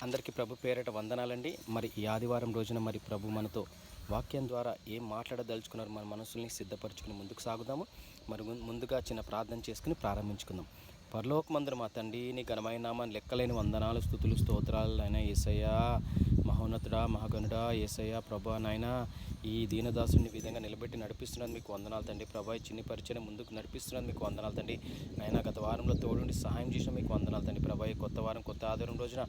అందరికీ ప్రభు పేరిట వందనాలండి. మరి ఈ ఆదివారం రోజున మరి ప్రభు మనతో వాక్యం ద్వారా ఏం మాట్లాడదలుచుకున్నారు, మన మనసుల్ని సిద్ధపరచుకుని ముందుకు సాగుదాము. మరి ముందుగా చిన్న ప్రార్థన చేసుకుని ప్రారంభించుకుందాం. పరలోకమందున మా తండ్రి, నీ ఘనమైన నామాన్ని లెక్కలేని వందనాలు, స్తుతులు, స్తోత్రాలు అయినా యేసయ్యా. మహోన్నతుడా, మహాగణుడా, యేసయ్యా ప్రభా నాయన, ఈ దీనదాసుని విధంగా నిలబెట్టి నడిపిస్తున్నది మీకు వందనాలు తండ్రి. ప్రభా ఈ చిన్ని పరిచయం ముందుకు నడిపిస్తున్నది మీకు వందనాలు తండ్రి. అయినా గత వారంలో తోడుండి సహాయం చేసిన మీకు వందనాలు తండ్రి. ప్రభా ఈ కొత్త వారం, కొత్త ఆదివారం రోజున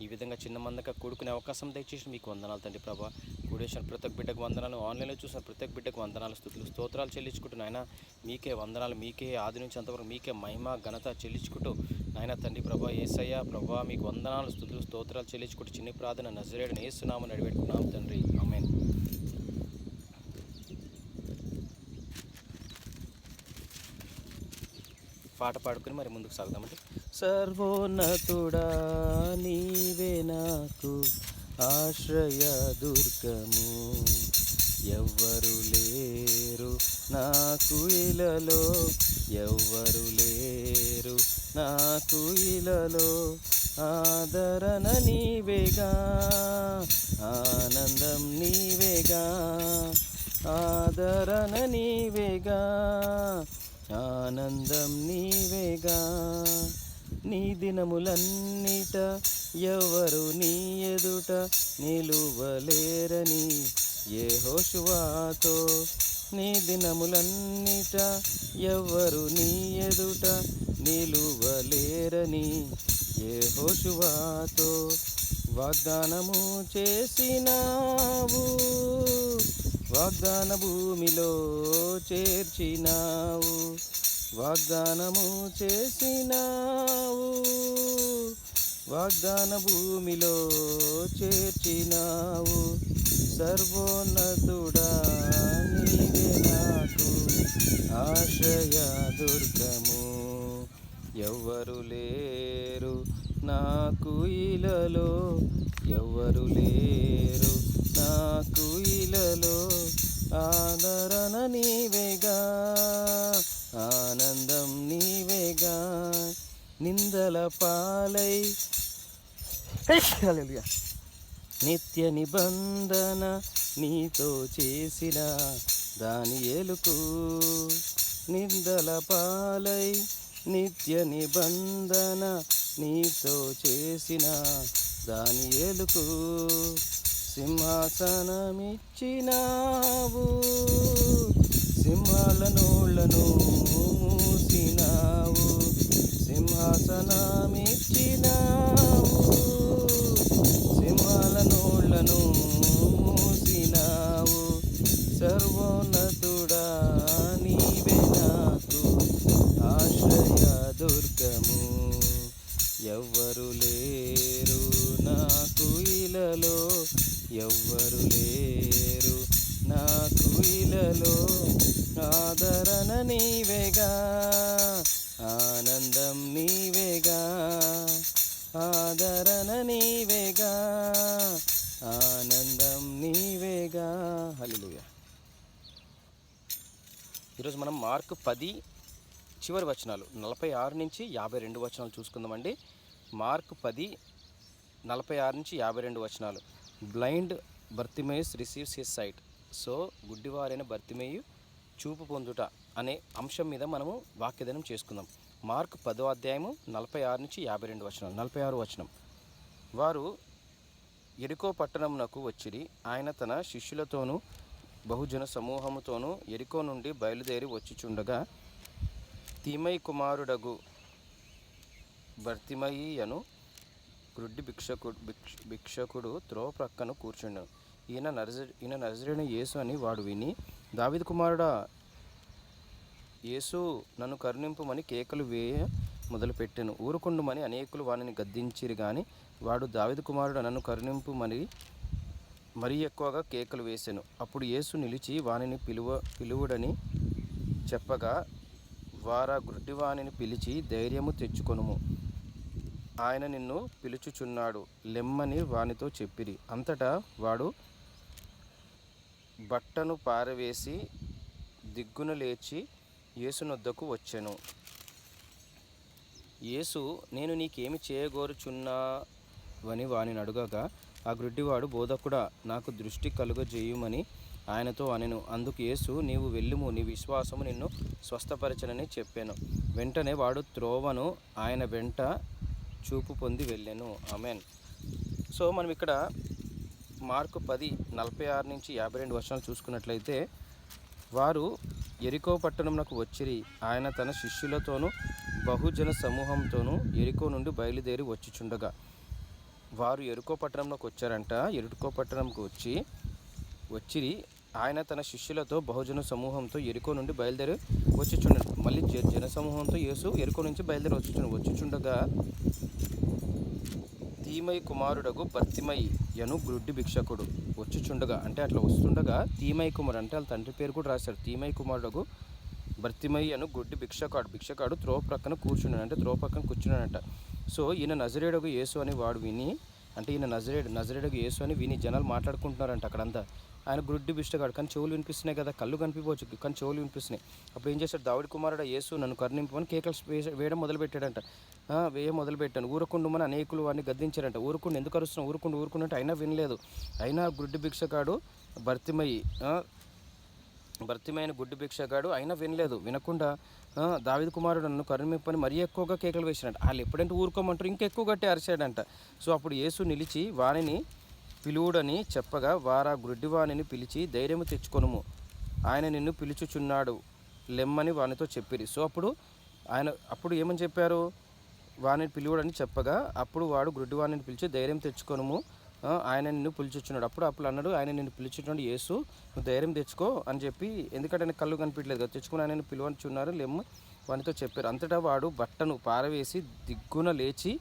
ఈ విధంగా చిన్న మందక కూడుకునే అవకాశం దయచేసి మీకు వందనాలు తండ్రి. ప్రభా కూడేసిన ప్రతి ఒక్క బిడ్డకు వందనాలు, ఆన్లైన్లో చూసిన ప్రతి ఒక్క బిడ్డకు వందనాలు, స్తుతులు, స్తోత్రాలు చెల్లించుకుంటున్నాయన. మీకే వందనాలు, మీకే ఆది నుంచి అంతవరకు మీకే మహిమ ఘనత చెల్లించుకుంటూ నాయన తండ్రి ప్రభా యేసయ్య ప్రభా మీకు వందనాలు, స్తుతులు, స్తోత్రాలు చెల్లించుకుంటూ చిన్ని ప్రార్థన నజరేయుడైన యేసు నామమున అడిగిపెట్టుకున్నాం తండ్రి, ఆమేన్. పాట పాడుకుని మరి ముందుకు సాగుదామండి. సర్వోన్నతుడా నీవే నాకు ఆశ్రయ దుర్గము, ఎవ్వరు లేరు నాకు ఇలలో, ఎవ్వరు లేరు నాకు ఇలలో. ఆదరణ నీవేగా, ఆనందం నీవేగా, ఆదరణ నీవేగా, ఆనందం నీవేగా. నీ దినములన్నిట ఎవరు నీ ఎదుట నిలువలేరని యెహోషువతో, నీ దినములన్నిట ఎవరు నీ ఎదుట నిలువలేరని యెహోషువతో వాగ్దానము చేసినావు, వాగ్దాన భూమిలో చేర్చినావు, వాగ్దానము చేసినావు, వాగ్దాన భూమిలో చేర్చినావు. సర్వోన్నతుడా నీవే నాకు ఆశ్రయ దుర్గము, ఎవ్వరు లేరు నాకు ఇలలో, ఎవ్వరు లేరు నాకు ఇలలో. ఆదరణ నీవేగా, ఆనందం నీవేగా. నిందల పాలై నిత్య నిబంధన నీతో చేసిన దానియేలుకు, నిందల పాలై నిత్య నిబంధన నీతో చేసిన దానియేలుకు సింహాసనమిచ్చినావు, సింహాల నోళ్లను మూసినావు, సింహాసనమిచ్చినావు, సింహాల నోళ్లను మూసినావు. సర్వోన్నతుడా నీవే నాకు ఆశ్రయ దుర్గము, ఎవ్వరు లేరు నాకు ఇలలో, ఎవ్వరు లేరు నాకు ఇలలో. ఆదరణ నీవేగా, ఆనందం నీవేగా, ఆదరణ నీవేగా, ఆనందం నీవేగా. హల్లెలూయా. ఈరోజు మనం మార్కు 10 చివరి వచనాలు 46 నుంచి 52 వచనాలు చూసుకుందామండి. మార్కు 10 46 నుంచి 52 వచనాలు. Blind Bartimaeus receives his sight. So గుడ్డివారైన బర్తిమేయు చూపు పొందుట అనే అంశం మీద మనము వాక్యదానం చేసుకుందాం. మార్కు 10వ అధ్యాయము 46 నుంచి 52 వచనాలు. 46 వచనం. వారు యెరికో పట్టణమునకు వచ్చిరి. ఆయన తన శిష్యులతోనూ బహుజన సమూహముతోనూ యెరికో నుండి బయలుదేరి వచ్చుచుండగా తీమయి కుమారుడగు బర్తిమయి అను గ్రుడ్డి భిక్షకుడు త్రోవ ప్రక్కన కూర్చుండెను. ఈయన నజరేయుడైన యేసు అని వాడు విని, దావీదు కుమారుడా యేసు, నన్ను కరుణింపుమని కేకలు వేయ మొదలుపెట్టెను. ఊరుకుండుమని అనేకులు వానిని గద్దించిరి గాని వాడు, దావీదు కుమారుడా నన్ను కరుణింపుమని మరీ ఎక్కువగా కేకలు వేసెను. అప్పుడు యేసు నిలిచి వానిని పిలువుడని చెప్పగా, వారా గుడ్డివానిని పిలిచి, ధైర్యము తెచ్చుకొనుము, ఆయన నిన్ను పిలుచుచున్నాడు, లెమ్మని వానితో చెప్పిరి. అంతటా వాడు బట్టను పారవేసి దిగ్గున లేచి యేసునొద్దకు వచ్చెను. యేసు, నేను నీకేమి చేయగోరుచున్నావు వని వానిని అడుగగా ఆ గ్రుడ్డివాడు, బోధకుడా, నాకు దృష్టి కలుగజేయుమని ఆయనతో అనెను. అందుకు యేసు, నీవు వెళ్ళుము, నీ విశ్వాసము నిన్ను స్వస్థపరచనని చెప్పాను. వెంటనే వాడు త్రోవను ఆయన వెంట చూపు పొంది వెళ్ళాను. ఆమెన్. సో మనం ఇక్కడ మార్కు 10:46-52 చూసుకున్నట్లయితే, వారు యెరికో పట్టణమునకు వచ్చిరి. ఆయన తన శిష్యులతోనూ బహుజన సమూహంతోనూ యెరికో నుండి బయలుదేరి వచ్చిచుండగా. వారు యెరికో పట్టణంలోకి వచ్చారంట. యెరికో పట్టణంకి వచ్చిరి. ఆయన తన శిష్యులతో బహుజన సమూహంతో యెరికో నుండి బయలుదేరి వచ్చిచుండగా. మళ్ళీ జన సమూహంతో యేసు యెరికో నుంచి బయలుదేరి వచ్చిచుండగా తీమయి కుమారుడగు బర్తిమయి యను గ్రుడ్డి భిక్షకుడు వచ్చుచుండగా, అంటే అట్లా వస్తుండగా తీమయి కుమారుడు, అంటే వాళ్ళ తండ్రి పేరు కూడా రాశారు. తీమయి కుమారుడగు బర్తిమయి అను గుడ్డి భిక్షకాడు త్రోవ ప్రక్కన కూర్చున్నాడు, అంటే త్రోవ పక్కన కూర్చున్నాడంట. సో ఈయన నజరేయుడగు యేసు అని వాడు విని, అంటే ఈయన నజరేయుడగు యేసు అని విని జనాలు మాట్లాడుకుంటున్నారంట అక్కడంతా. ఆయన గ్రుడ్డి భిక్షగాడు, కానీ చెవులు వినిపిస్తున్నాయి కదా, కళ్ళు కనిపించవచ్చు కానీ చెవులు వినిపిస్తున్నాయి. అప్పుడు ఏం చేశాడు, దావీదు కుమారుడు యేసు నన్ను కరుణింపమని కేకలు వేయడం మొదలుపెట్టాడంట. మొదలుపెట్టాను. ఊరకుండుమని అనేకులు వాడిని గద్దించారంట. ఊరుకుండు, ఎందుకు అరుస్తున్నావు, ఊరుకుండు అంటే అయినా వినలేదు. అయినా గుడ్డి భిక్షగాడు భర్తిమైన గుడ్డి భిక్షగాడు అయినా వినకుండా దావీదు కుమారుడు నన్ను కరుణింపని మరీ ఎక్కువగా కేకలు వేసినట్టు. వాళ్ళు ఎప్పుడంటే ఊరుకోమంటారు, ఇంకెక్కువ గట్టి అరిచాడంట. సో అప్పుడు యేసు నిలిచి వానిని పిలువుడని చెప్పగా, వారా గుడ్డి వానిని పిలిచి, ధైర్యము తెచ్చుకొనుము, ఆయన నిన్ను పిలుచుచున్నాడు, లెమ్మని వానితో చెప్పిరి. సో అప్పుడు ఏమని చెప్పారు, వానిని పిలువుడని చెప్పగా, అప్పుడు వాడు గుడ్డివాణిని పిలిచి, ధైర్యం తెచ్చుకొనుము, ఆయన నిన్ను పిలుచుచున్నాడు. అప్పుడు అన్నాడు, ఆయన నిన్ను పిలుచుచున్నాడు యేసు, నువ్వు ధైర్యం తెచ్చుకో అని చెప్పి, ఎందుకంటే ఆయన కళ్ళు కనిపించలేదు కదా, తెచ్చుకుని ఆయన పిలువచున్నారు, లెమ్ము వానితో చెప్పారు. అంతటా వాడు బట్టను పారవేసి దిగ్గున లేచి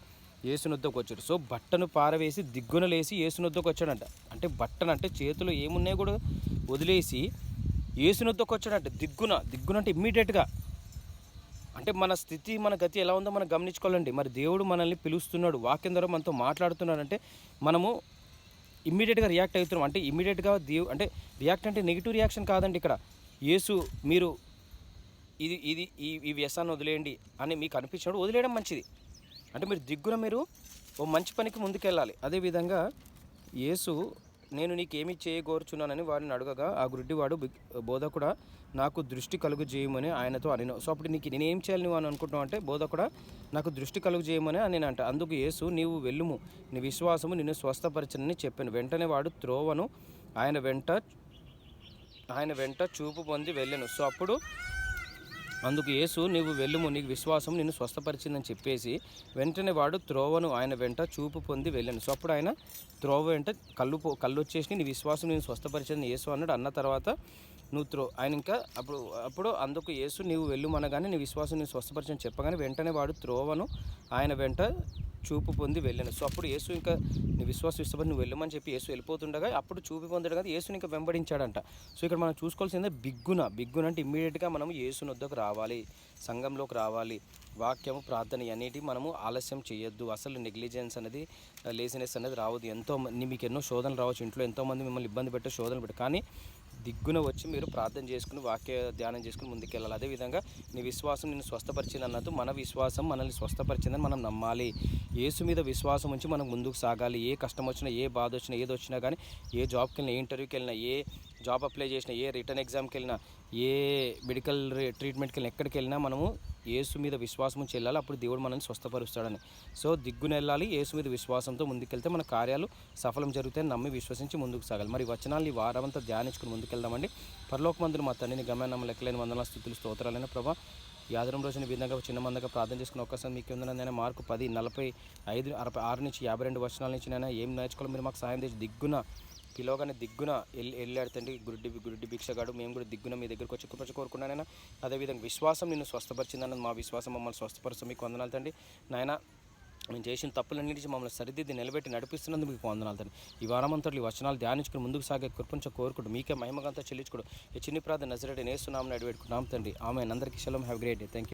యేసునొద్దకు వచ్చాడు. సో బట్టను పారవేసి దిగ్గున లేచి యేసునొద్దకు వచ్చాడంట. అంటే బట్టను అంటే చేతిలో ఏమున్నాయి కూడా వదిలేసి యేసునొద్దకు వచ్చాడంట. దిగ్గున అంటే ఇమ్మీడియట్గా. అంటే మన స్థితి, మన గతి ఎలా ఉందో మనం గమనించుకోవాలండి. మరి దేవుడు మనల్ని పిలుస్తున్నాడు, వాక్యం ద్వారా మనతో మాట్లాడుతున్నాడంటే మనము ఇమ్మీడియట్గా రియాక్ట్ అవుతున్నాం. అంటే ఇమ్మీడియట్గా అంటే రియాక్ట్ అంటే నెగిటివ్ రియాక్షన్ కాదండి. ఇక్కడ యేసు మీరు ఈ వ్యసనాన్ని వదిలేయండి అని మీకు అనిపించినప్పుడు వదిలేయడం మంచిది. అంటే మీరు ఓ మంచి పనికి ముందుకెళ్ళాలి. అదేవిధంగా యేసు, నేను నీకేమి చేయగోరుచున్నానని వారిని అడగగా, ఆ గుడ్డివాడు, బోధకుడా, నాకు దృష్టి కలుగు చేయమని ఆయనతో అనెను. సో అప్పుడు నేనేం చేయాలి నువ్వు అని అనుకుంటున్నావు అంటే, బోధకుడా, నాకు దృష్టి కలుగు చేయమని అని అంట. అందుకు యేసు, నీవు వెళ్ళుము, నీ విశ్వాసము నిన్ను స్వస్థపరచనని చెప్పాను. వెంటనే వాడు త్రోవను ఆయన వెంట చూపు పొంది వెళ్ళాను. సో అందుకు యేసు, నీవు వెళ్ళుము, నీకు విశ్వాసం నిన్ను స్వస్థపరిచిందని చెప్పేసి వెంటనే వాడు త్రోవను ఆయన వెంట చూపు పొంది వెళ్ళాను. సో అప్పుడు ఆయన త్రోవ వెంట కళ్ళు వచ్చేసి, నీ విశ్వాసం నేను స్వస్థపరిచిందని యేసు అన్నాడు. అన్న తర్వాత ఆయన ఇంకా అప్పుడు అందుకు యేసు, నీవు వెళ్ళుమనగానే నీ విశ్వాసం నేను స్వస్థపరిచని చెప్పగానే వెంటనే వాడు త్రోవను ఆయన వెంట చూపు పొంది వెళ్ళాను. సో అప్పుడు యేసు ఇంకా నీ విశ్వాసం ఇష్టపడి నువ్వు వెళ్ళమని చెప్పి యేసు వెళ్ళిపోతుండగా అప్పుడు చూపు పొందాడు కదా, యేసుని ఇంకా వెంబడించాడంట. సో ఇక్కడ మనం చూసుకోవాల్సిందే బిగ్గున అంటే ఇమ్మీడియట్గా మనం యేసుని వద్దకు రావాలి, సంఘంలోకి రావాలి. వాక్యము, ప్రార్థన అన్నిటి మనము ఆలస్యం చేయొద్దు. అసలు నెగ్లిజెన్స్ అనేది, లేజినెస్ అనేది రావద్దు. మీకు ఎన్నో శోధనలు రావచ్చు, ఇంట్లో ఎంతోమంది మిమ్మల్ని ఇబ్బంది పెట్టే శోధనలు పెట్టు, కానీ దిగ్గున వచ్చి మీరు ప్రార్థన చేసుకుని వాక్య ధ్యానం చేసుకుని ముందుకెళ్ళాలి. అదేవిధంగా నీ విశ్వాసం నిన్ను స్వస్థపరిచింది అన్నట్టు మన విశ్వాసం మనల్ని స్వస్థపరిచిందని మనం నమ్మాలి. యేసు మీద విశ్వాసం ఉంచి మనం ముందుకు సాగాలి. ఏ కష్టం వచ్చినా, ఏ బాధ వచ్చినా, ఏది వచ్చినా కానీ, ఏ జాబ్కి వెళ్ళినా, ఏ ఇంటర్వ్యూకి వెళ్ళినా, ఏ జాబ్ అప్లై చేసినా, ఏ రిటర్న్ ఎగ్జామ్కి వెళ్ళినా, ఏ మెడికల్ ట్రీట్మెంట్కి వెళ్ళినా, ఎక్కడికి వెళ్ళినా మనము యేసు మీద విశ్వాసం ఉంచి వెళ్ళాలి. అప్పుడు దేవుడు మనల్ని స్వస్థపరుస్తాడని. సో దిగ్గున వెళ్ళాలి, యేసు మీద విశ్వాసంతో ముందుకెళ్తే మన కార్యాలు సఫలం జరుగుతాయని నమ్మి విశ్వసించి ముందుకు సాగాలి. మరి వచనాలు ఈ వారమంతా ధ్యానించుకుని ముందుకెళ్దామండి. పరలోకమందున మా తండ్రిని గమనం లెక్కలేని వందనాలు, స్తుతులు, స్తోత్రాలైన ప్రభా, ఈ ఆదివారం రోజున విధంగా చిన్న మందగా ప్రార్థన చేసుకుని ఒక్కసారి మీకు ఉందనైనా మార్కు 10:45-52 వచనాల నుంచి నైనా ఏం నేర్చుకోవాలి మీరు మాకు సాయం చేసి పిలవగానే దిగ్గున వెళ్ళాడుతండి గుడ్డి భిక్షగాడు. మేము కూడా దిగ్గున మీ దగ్గరకు వచ్చి కోరుకున్నానైనా. అదేవిధంగా విశ్వాసం నిన్ను స్వస్థపరిచిందన్నది మా విశ్వాసం మమ్మల్ని స్వస్థపరుస్తాం. మీకు వందనాలు తండ్రి. నాయన, మేము చేసిన తప్పులన్నింటి మమ్మల్ని సరిదిద్ది నిలబెట్టి నడిపిస్తున్నందుకు మీకు వందనాలు తండ్రి. ఈ వారమంతటి వచనాలు ధ్యానించుకుని ముందుకు సాగే కృపంచ కోరుకుంటూ మీకే మహిమగంతా చెల్లించుకోడు ఈ చిన్ని ప్రార్థన నజరేయుడైన యేసు నామమున అడిగి పెట్టుకుంటున్నాం తండ్రి. ఆమేన్. అందరికీ shalom. Have great day. Thank you.